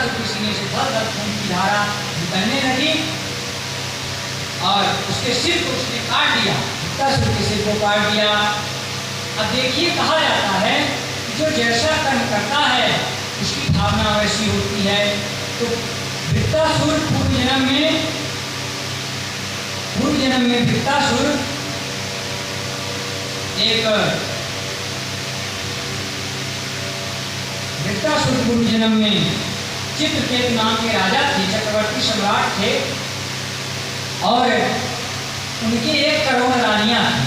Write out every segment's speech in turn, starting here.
वृत्तासुर के सीने से थल थल खून की धारा निकलने लगी और उसके सिर को उसने काट दिया, वृत्तासुर के सिर को काट दिया। अब देखिए, कहा जाता है कि जो जैसा कर्म करता है उसकी भावना वैसी होती है। तो वृत्तासुर पूर्व जन्म में वृत्तासुर पूर्व जन्म में चित्रकेतु नाम के राजा थे, चक्रवर्ती सम्राट थे और उनकी 1 करोड़ रानियां थी।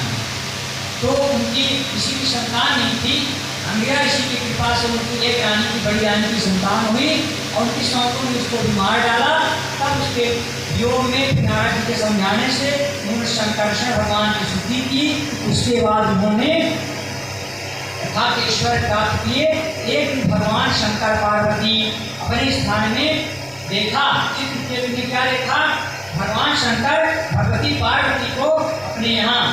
तो उनकी किसी की संतान नहीं थी। अंगिरा ऋषि की कृपा से उनकी एक रानी की, बड़ी रानी की संतान हुई और उनकी सौतों ने उसको मार डाला। तब उसके योग में नारद जी के समझाने से उन्होंने शंकरषण भगवान की स्तुति की। उसके बाद उन्होंने ईश्वर प्राप्त किए। एक दिन भगवान शंकर पार्वती अपने स्थान में देखा, चित्रकेतु ने क्या देखा, भगवान शंकर भगवती पार्वती को अपने यहाँ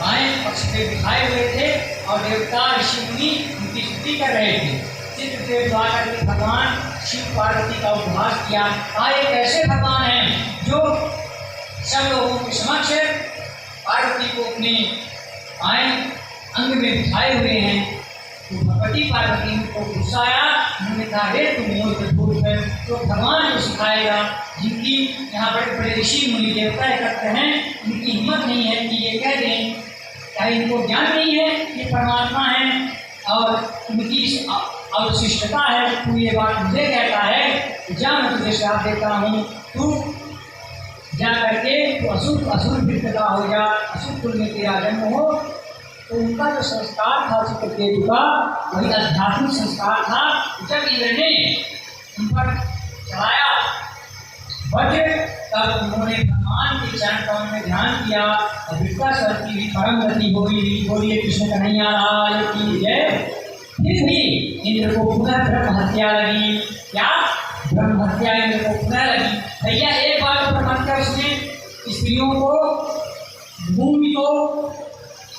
बाएं पक्ष पे बिठाए हुए थे और देवता ऋषि मुनि उनकी स्तुति कर रहे थे। चित्रकेतु द्वारा के भगवान शिव पार्वती का उपहास किया। एक ऐसे भगवान हैं जो सब लोगों के समक्ष पार्वती को अपने बाएं अंग में बिठाए हुए हैं। तो भगवती पार्वती को गुस्सा आया, उन्होंने कहा, हे तुम मोह कठोर है, तो भगवान को सिखाएगा। जिनकी यहाँ बड़े बड़े ऋषि मुनि देवता एकत्र हैं, उनकी हिम्मत नहीं है कि ये कह दें, क्या इनको ज्ञान नहीं है ये परमात्मा है और उनकी अवशिष्टता है। तू ये बात मुझे कहता है, जा मैं तुझे श्राप देता हूँ, तू जा करके तो असुर वृत्त का हो जा, असुर कुल में तेरा जन्म हो। तो उनका जो संस्कार था चित्रकेतु का, वही आध्यात्मिक संस्कार था। जब इंद्र ने उन पर चलाया वज्र, तब उन्होंने भगवान के चरण कमल में ध्यान किया और वृत्तासुर की भी परम गति होगी। बोलिए कृष्ण कन्हैया लाल की जय। फिर भी इंद्र को पुनः ब्रह्म हत्या लगी। क्या ब्रह्म हत्या इंद्र को पुनः लगी? भैया एक बार तो ब्रह्म हत्या उसने स्त्रियों को, भूमि को,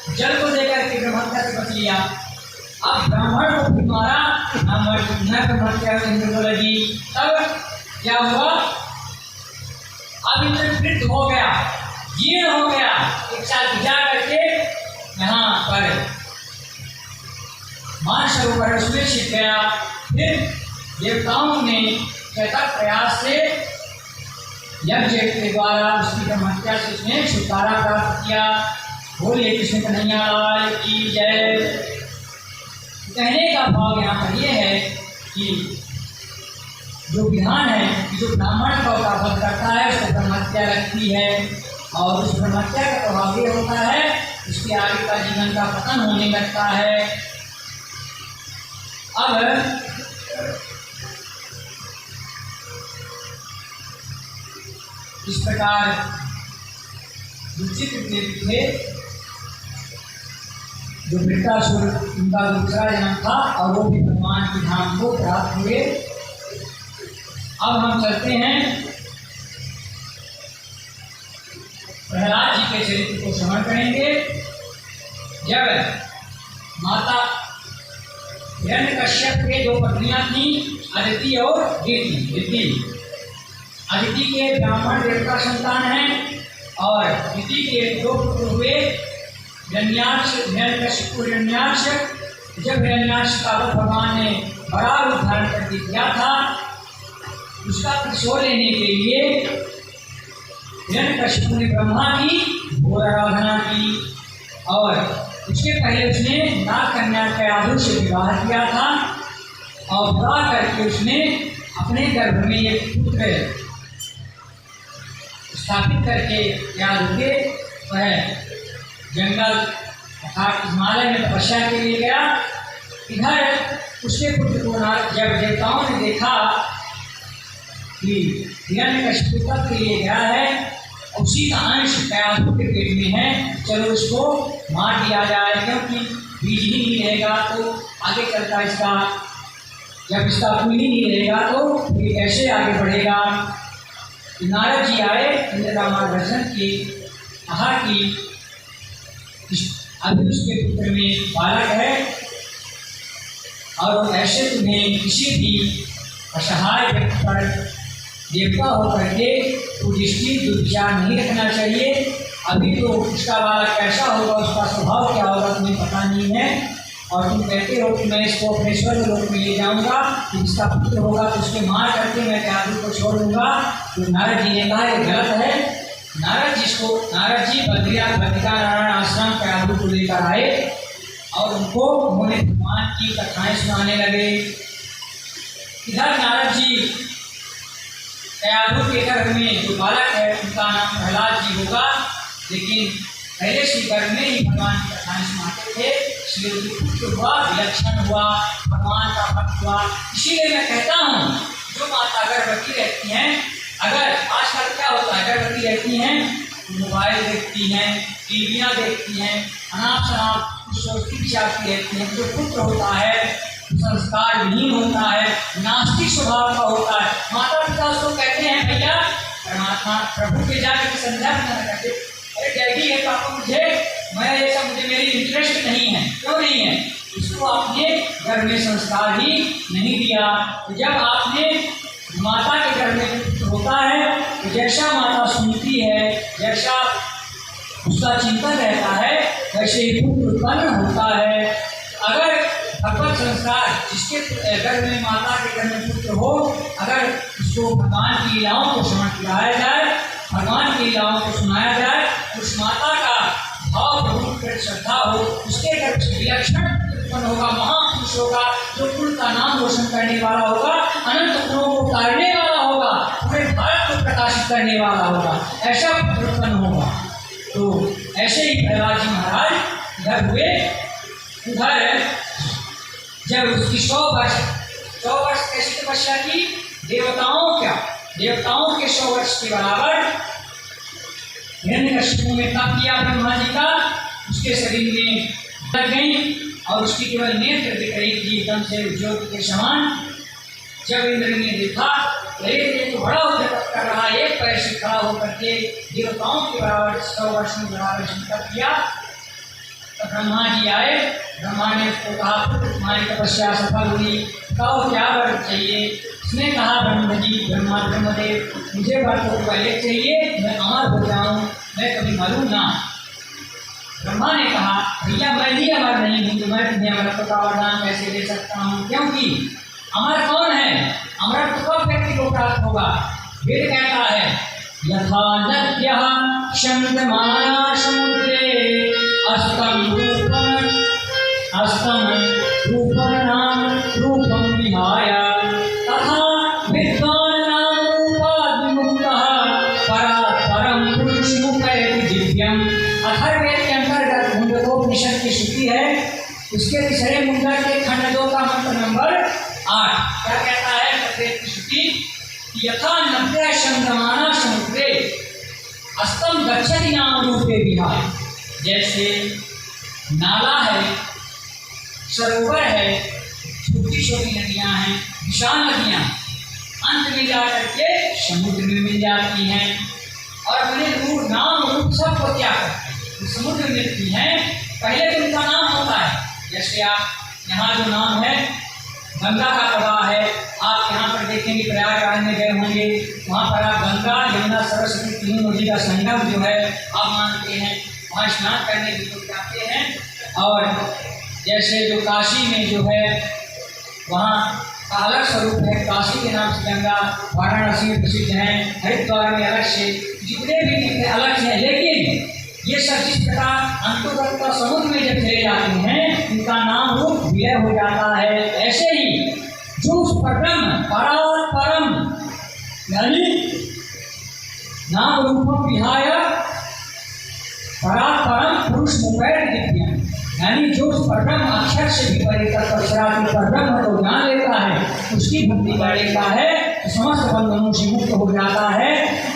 जल को देकर के ब्रह्म हत्या से बच लिया। अब ब्राह्मण को भी मारा, ब्रह्म हत्या इंद्र को लगी। तब क्या हुआ? अब इंद्र वृद्ध हो गया, जीर्ण हो गया, एक साथ जा करके यहाँ पर मानसरोवर उसमें छिप गया। फिर देवताओं ने सतत प्रयास से यज्ञ के द्वारा उसकी ब्रह्म हत्या से उसने छुटकारा प्राप्त किया। बोलिए कृष्ण कन्हैया लाल की जय। कहने का भाव यहाँ पर यह है कि जो विधान है कि जो ब्राह्मण का वध करता है उसको ब्रह्म हत्या लगती है और उस ब्रह्म हत्या का प्रभाव ये होता है उसके आगे का जीवन का पतन होने लगता है। अब इस प्रकार चित्रकेतु थे जो वृत्तासुर, उनका दूसरा जन्म था और वो भी भगवान के धाम को प्राप्त हुए। अब हम चलते हैं प्रहलाद जी के चरित्र को श्रवण करेंगे। जब माता हिरण्यकश्यप के 2 पत्नियां थीं, अदिति और दिति। अदिति के ब्राह्मण देवता संतान हैं और दिति के 2 पुत्र हुए, हिरण्याक्ष, हिरण्यकश्यप, हिरण्याक्ष। जब हिरण्याक्ष का भगवान ने बड़ा रूप धारण करके किया था, उसका प्रतिशोध लेने के लिए हिरण्यकश्यप ने ब्रह्मा की घोर आराधना की और उसके पहले उसने नाग कन्या कयाधु से विवाह किया था और विवाह करके उसने अपने गर्भ में एक पुत्र स्थापित करके कयाधु के वह जंगल अर्थात हिमालय में तपस्या के लिए गया। इधर उसके पुत्र को जब देवताओं ने देखा कि हिरण्यकश्यप के लिए गया है, उसी का अंश कयाधु के पेट में है, चलो इसको मार दिया जाए, क्योंकि बीज ही नहीं रहेगा तो आगे चलता इसका, जब इसका फूल ही नहीं रहेगा तो ये कैसे आगे बढ़ेगा। नारद जी आए, इंद्र का मार्गदर्शन किए, कहा कि अभी उसके पुत्र में बालक है और ऐसे तुम्हें किसी भी असहाय व्यक्ति पर देवता होकर के दृष्टि दुर्विचार नहीं रखना चाहिए। अभी तो उसका वाला कैसा होगा, उसका स्वभाव क्या होगा तुम्हें पता नहीं है, और तुम कहते हो कि मैं इसको अपने स्वर्ग लोक में ले जाऊंगा, इसका पुत्र होगा तो उसके मार करके मैं त्यागी को छोड़ दूंगा। तो नारद जी ने कहा ये गलत है। नारद जी बद्रिकानारायण आश्रम त्यागी को लेकर आए और उन्होंने भगवान की कथाएं सुनाने लगे। इधर नारद जी त्यागी के गर्भ में जो बालक है उनका नाम प्रहलाद जी होगा, लेकिन पहले से गर्भ में ही भगवान की कथाएं सुनाते थे, इसलिए पुत्र हुआ, विलक्षण हुआ, भगवान का भक्त हुआ। इसीलिए मैं कहता हूँ जो माता गर्भवती रहती हैं, अगर आजकल क्या होता है, गर्भवती रहती हैं मोबाइल देखती हैं, टीवियाँ देखती हैं, अनाप शनाप सोचती विचारती रहती हैं, जो पुत्र होता है संस्कार विहीन होता है, नास्तिक स्वभाव का होता है, माता पिता उसको कहते हैं भैया परमात्मा प्रभु के जाकर संध्या बनाना कहते, अरे डैडी है पापा मुझे मेरी इंटरेस्ट नहीं है। क्यों नहीं है? उसको आपने घर में संस्कार ही नहीं दिया। तो जब आपने माता के घर में पुत्र होता है तो जैसा माता सुनती है, जैसा उसका चिंतन रहता है, वैसे ही पुत्र उत्पन्न होता है। अगर भगवत संस्कार जिसके घर में माता के घर में पुत्र हो, अगर उसको भगवान की लीलाओं को श्रवण कराया जाए, भगवान की लीलाओं को सुनाया जाए, उस माता का भाव प्रभु पर श्रद्धा हो, उसके घर से विलक्षण उत्पन्न होगा, महापुरुष होगा, जो कुल का नाम रोशन करने वाला होगा, अनंत कुलों को तारने वाला होगा, पूरे भारत को प्रकाशित करने वाला होगा, ऐसा उत्पन्न होगा। तो ऐसे ही प्रहलाद जी महाराज इधर हुए। उधर जब उसकी 100 वर्ष कैसी तपस्या की, देवताओं के 100 वर्ष के बराबर हिरण्यकशिपु में तप किया ब्रह्मा जी का, उसके शरीर में लग गई और उसकी केवल नेत्र दिख रही थी एकदम से ज्योति के समान। जब इंद्र ने देखा ये तो बड़ा तप कर रहा है, एक पैर से खड़ा होकर के देवताओं के बराबर 100 वर्ष में बराबर तप किया। तो ब्रह्मा जी आए, ब्रह्मा ने उसको कहा तुम्हारी तपस्या सफल हुई, कहो क्या वर चाहिए। उसने कहा ब्रह्मदेव मुझे वर तो पहले चाहिए, मैं अमर हो जाऊँ, मैं कभी मरूँ ना। ब्रह्मा ने कहा भैया मैं ही अमर नहीं हूँ, तो मैं तुम्हें अमरत्व का वरदान कैसे दे सकता हूँ, क्योंकि अमर कौन है, अमरत्व कब व्यक्ति को प्राप्त होगा। वेद कहता है यथा नद्यः शमयमाना समुद्रे अस्तम रूपम विहाय तथा विद्वान् नाम रूपाद् विमुक्तः परम पुरुषमुपैति दिव्यम्। अथर्ववेद के अंतर्गत मुंडकोपनिषद की श्रुति है, उसके तीसरे मुंडक के खंड 2 का मंत्र नंबर 8 क्या कहता है अथर्ववेद की श्रुति, यथा नद्यः शमयमाना समुद्रे अस्तम गच्छति नाम रूपे विहाय। जैसे नाला है, सरोवर है, छोटी छोटी नदियाँ हैं, विशाल नदियाँ अंत में जाकर के समुद्र में मिल जाती हैं और अपने रूप नाम रूप सबको त्याग करते हैं, समुद्र में मिलती हैं। पहले तो उनका नाम होता है, जैसे आप यहाँ जो नाम है गंगा का प्रवाह है, आप यहाँ पर देखेंगे प्रयागराज में गए होंगे, वहाँ पर आप गंगा यमुना सरस्वती तीनों नदी का संगम जो है आप मानते हैं, वहाँ स्नान करने के लिए जाते हैं। और जैसे जो काशी में जो है वहाँ का अलग स्वरूप है, काशी के नाम से गंगा, वाराणसी में प्रसिद्ध हैं, हरिद्वार में अलग से, जितने भी अलग हैं, लेकिन ये सब जिस प्रकार अंतर्गत का समुद्र में जब चले जाते हैं उनका नाम रूप विलय हो जाता है। ऐसे ही जो परम यानी नाम रूप विहाय परम पुरुष मुपैति दिव्यम्, यानी जो परब्रह्म अक्षर से भी परे तक परब्रह्म को जान लेता है, उसकी भक्ति कर लेता है तो समस्त बंधनों से मुक्त हो जाता है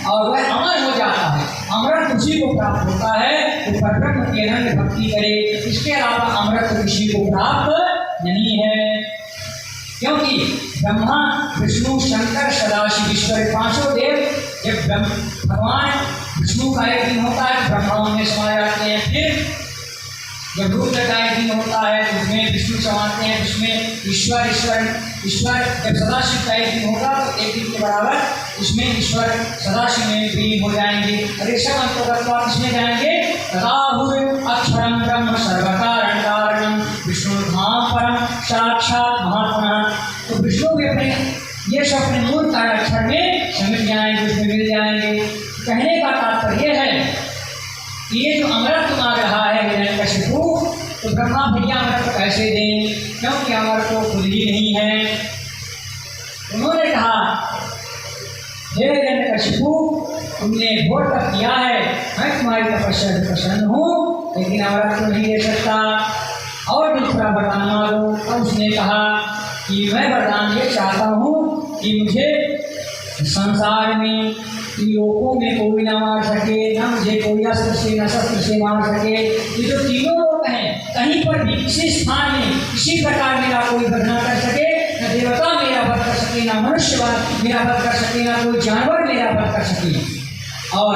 और वह अमर हो जाता है। अमृत उसी को प्राप्त होता है तो परब्रह्म की अनन्य भक्ति करे, इसके अलावा अमृत किसी को प्राप्त नहीं है। क्योंकि ब्रह्मा विष्णु शंकर सदाशिव ईश्वर पांचों देव, जब भगवान विष्णु का एक दिन होता है ब्रह्मा में समा जाते हैं, फिर जब रुद्र का एक दिन होता है तो उसमें विष्णु संवारते हैं, उसमें ईश्वर जब सदाशिव का एक दिन होगा तो एक दिन के बराबर उसमें ईश्वर सदाशिव में विलीन हो जाएंगे। ऋषभ अंतर्गत इसमें जाएंगे तदाहुर अक्षरम ब्रह्म सर्वकारण कारणम विष्णु धाम परम साक्षात महात्मा। तो विष्णु भी अपने ये सब अपने मूल कारण अक्षर में समिट जाएंगे, उसमें मिल जाएंगे। कहने का तात्पर्य है कि ये जो अमृत मांग रहा है हिरण्यकशिपु, तो ब्रह्मा भैया अमृत कैसे दें, क्योंकि अमृत तो खुद ही नहीं है। उन्होंने कहा हे हिरण्यकशिपु, तुमने घोर तप किया है, मैं तुम्हारी तपस्या से प्रसन्न हूँ, लेकिन अमृत तो नहीं दे सकता, और दूसरा वरदान मांगो। तब उसने कहा कि मैं वरदान ये चाहता हूँ कि मुझे संसार में लोगों में कोई ना मार सके, ना मुझे कोई अस्त्र से न शस्त्र से मार सके। ये जो तीनों लोग हैं, कहीं पर भी किसी स्थान में किसी प्रकार मेरा कोई वध न कर सके, न देवता मेरा वध कर सके, ना मनुष्य मेरा वध कर सके, ना कोई जानवर मेरा वध कर सके। और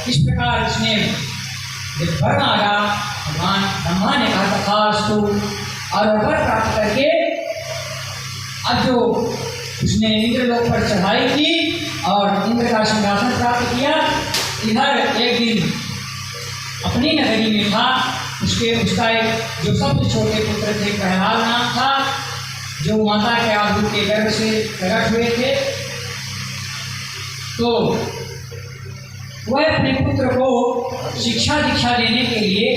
इस प्रकार उसने जब वर मांगा, भगवान ब्रह्मा ने कहा तथास्तु, और वर प्राप्त करके अब जो उसने इंद्रलोक पर चढ़ाई की और इंद्र का सिंहासन प्राप्त किया। इधर एक दिन अपनी नगरी में था, उसका एक जो सबसे छोटे पुत्र थे प्रहलाद नाम था, जो माता के आबरू के गर्भ से प्रकट हुए थे। तो वह अपने पुत्र को शिक्षा दीक्षा देने के लिए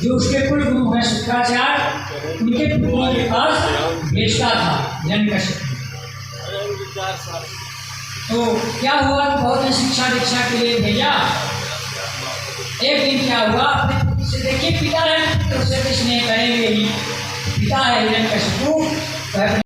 जो उसके कुल गुरु हैं शुक्राचार्य, उनके पुत्रों के पास भेजता था हिरण्यकशिपु। तो क्या हुआ, बहुत ने शिक्षा दीक्षा के लिए भेजा। एक दिन क्या हुआ, अपने पुत्र से देखिए पिता है, पुत्र से स्नेह करेंगे ही, पिता है हिरण्यकशिपु,